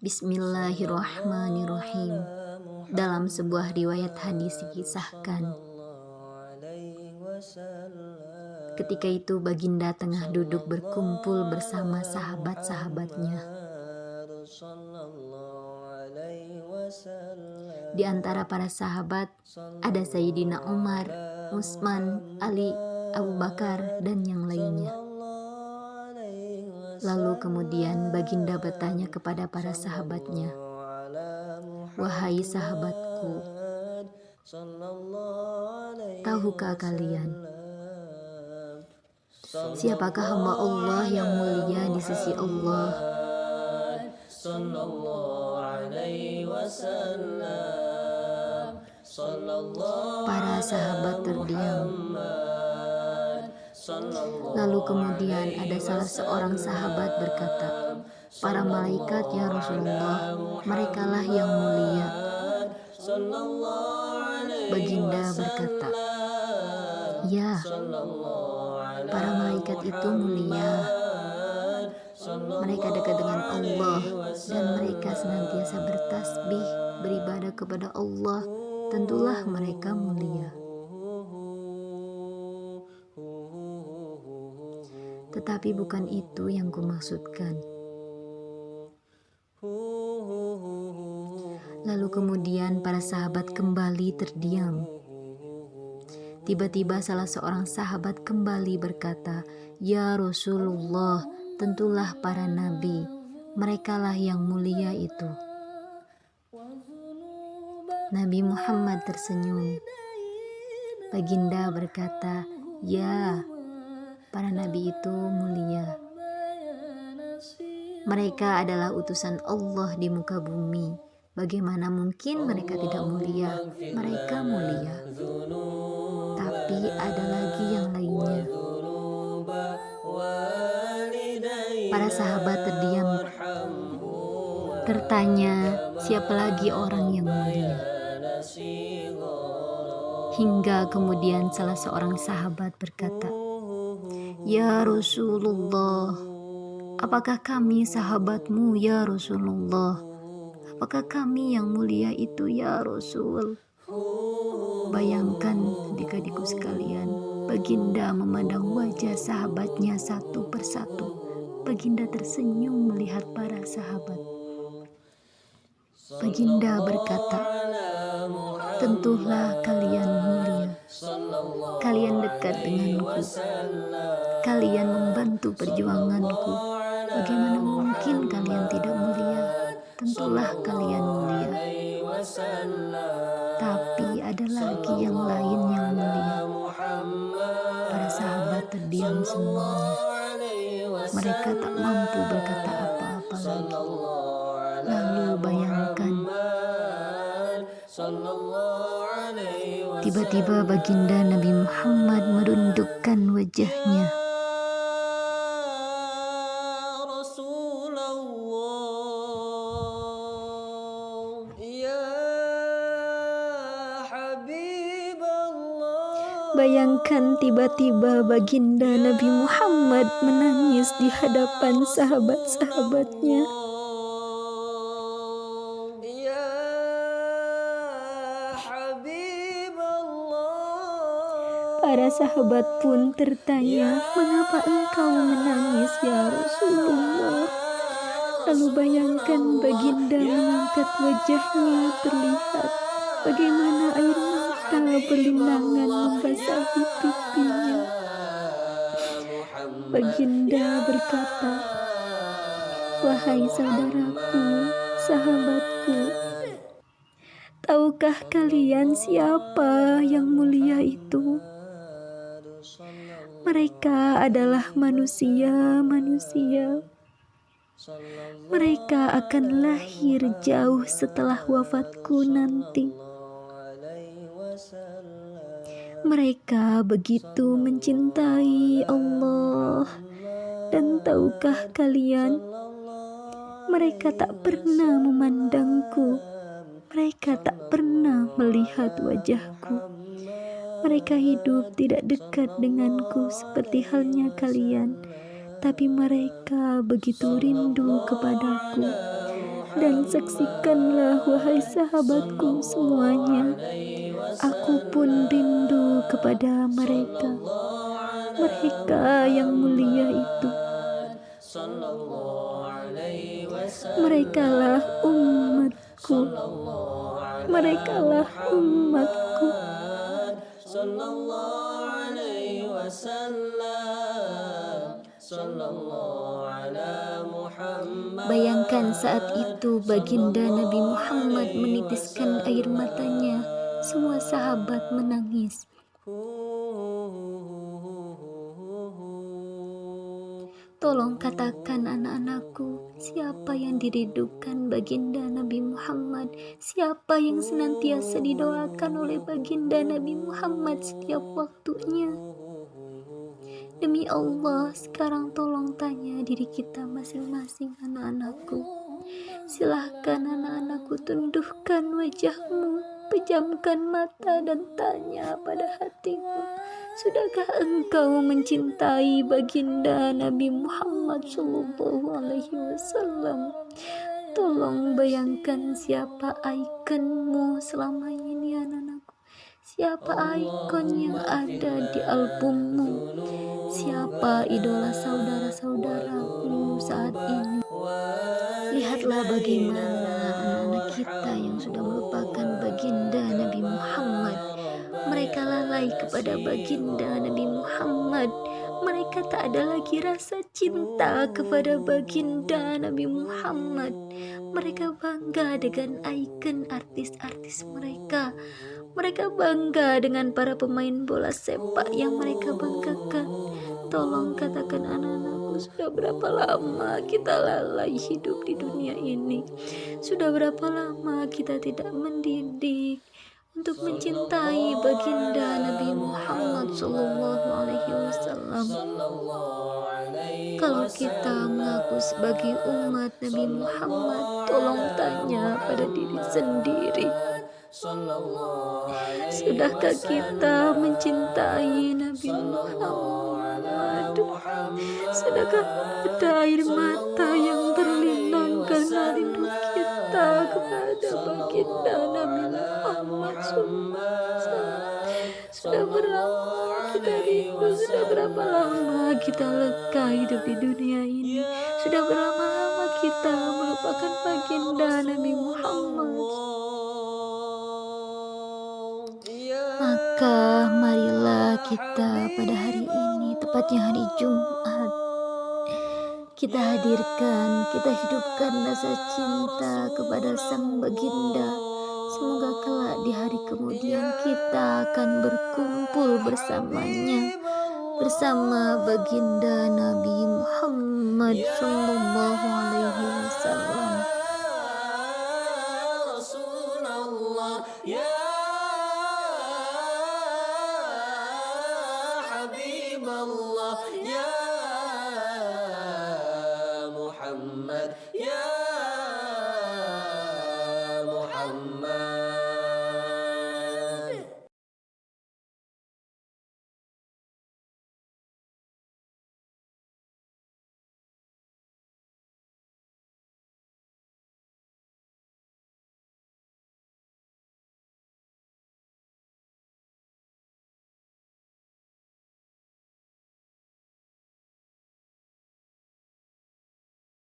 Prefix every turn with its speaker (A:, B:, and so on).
A: Bismillahirrahmanirrahim. Dalam sebuah riwayat hadis dikisahkan, ketika itu Baginda tengah duduk berkumpul bersama sahabat-sahabatnya. Di antara para sahabat ada Sayyidina Umar, Utsman, Ali, Abu Bakar, dan yang lainnya. Lalu kemudian Baginda bertanya kepada para sahabatnya, "Wahai sahabatku, tahukah kalian siapakah hamba Allah yang mulia di sisi Allah?" Para sahabat terdiam. Lalu kemudian ada salah seorang sahabat berkata, "Para malaikat ya Rasulullah, merekalah yang mulia." Baginda berkata, "Ya, para malaikat itu mulia. Mereka dekat dengan Allah dan mereka senantiasa bertasbih, beribadah kepada Allah. Tentulah mereka mulia. Tetapi bukan itu yang kumaksudkan." Lalu kemudian para sahabat kembali terdiam. Tiba-tiba salah seorang sahabat kembali berkata, "Ya Rasulullah, tentulah para nabi. Merekalah yang mulia itu." Nabi Muhammad tersenyum. Baginda berkata, "Ya, para nabi itu mulia. Mereka adalah utusan Allah di muka bumi. Bagaimana mungkin mereka tidak mulia? Mereka mulia. Tapi ada lagi yang lainnya." Para sahabat terdiam, tertanya, siapa lagi orang yang mulia? Hingga kemudian salah seorang sahabat berkata, "Ya Rasulullah, apakah kami sahabatmu ya Rasulullah? Apakah kami yang mulia itu ya Rasul?" Bayangkan adik-adikku sekalian, Baginda memandang wajah sahabatnya satu persatu. Baginda tersenyum melihat para sahabat. Baginda berkata, "Tentulah kalian mulia. Kalian dekat denganku. Kalian membantu perjuanganku. Bagaimana mungkin kalian tidak mulia? Tentulah kalian mulia. Tapi ada lagi yang lain yang mulia." Para sahabat terdiam semuanya. Mereka tak mampu berkata apa-apa lagi. Lalu bayangkan, tiba-tiba Baginda Nabi Muhammad merundukkan wajahnya. Bayangkan tiba-tiba Baginda Nabi Muhammad menangis di hadapan sahabat-sahabatnya. Para sahabat pun tertanya, "Mengapa engkau menangis ya Rasulullah?" Lalu bayangkan Baginda mengangkat wajahnya, terlihat bagaimana air mata berlinangan membasahi pipinya. Baginda berkata, "Wahai saudaraku, sahabatku, tahukah kalian siapa yang mulia itu? Mereka adalah manusia-manusia. Mereka akan lahir jauh setelah wafatku nanti. Mereka begitu mencintai Allah. Dan tahukah kalian, mereka tak pernah memandangku. Mereka tak pernah melihat wajahku. Mereka hidup tidak dekat denganku seperti halnya kalian. Tapi mereka begitu rindu kepadaku. Dan saksikanlah wahai sahabatku semuanya, aku pun rindu kepada mereka. Mereka yang mulia itu, merekalah umatku, merekalah umatku. Bayangkan saat itu baginda Nabi Muhammad menitiskan air matanya, semua sahabat menangis. Tolong katakan anak-anakku, siapa yang dirindukan baginda Nabi Muhammad? Siapa yang senantiasa didoakan oleh baginda Nabi Muhammad setiap waktunya? Demi Allah, sekarang tolong tanya diri kita masing-masing anak-anakku. Silahkan anak-anakku, tundukkan wajahmu, pejamkan mata dan tanya pada hatimu, sudahkah engkau mencintai baginda Nabi Muhammad SAW? Tolong bayangkan siapa ikonmu selama ini anak-anakku. Siapa ikon yang ada di albummu? Siapa idola saudara-saudaramu saat ini? Lihatlah bagaimana anak-anak kita yang sudah melupakan baginda Nabi Muhammad. Mereka lalai kepada baginda Nabi Muhammad. Mereka tak ada lagi rasa cinta kepada baginda Nabi Muhammad. Mereka bangga dengan ikon artis-artis mereka. Mereka bangga dengan para pemain bola sepak yang mereka banggakan. Tolong katakan anak-anakku, sudah berapa lama kita lalai hidup di dunia ini? Sudah berapa lama kita tidak mendidik untuk mencintai baginda Nabi Muhammad SAW? Kalau kita mengaku sebagai umat Nabi Muhammad, tolong tanya pada diri sendiri. Sudahkah kita mencintai Nabi Muhammad? Sudahkah ada air mata yang berlinang karena rindu kita kepada baginda Nabi Muhammad SAW? Sudah berapa kita rindu? Sudah berapa lama kita leka hidup di dunia ini? Sudah berapa lama kita melupakan baginda Nabi Muhammad? Maka marilah kita pada hari ini, tepatnya hari Jumat, kita hadirkan, kita hidupkan rasa cinta kepada sang baginda. Semoga kelak di hari kemudian kita akan berkumpul bersamanya, bersama baginda Nabi Muhammad SAW.
B: Allah ya Muhammad ya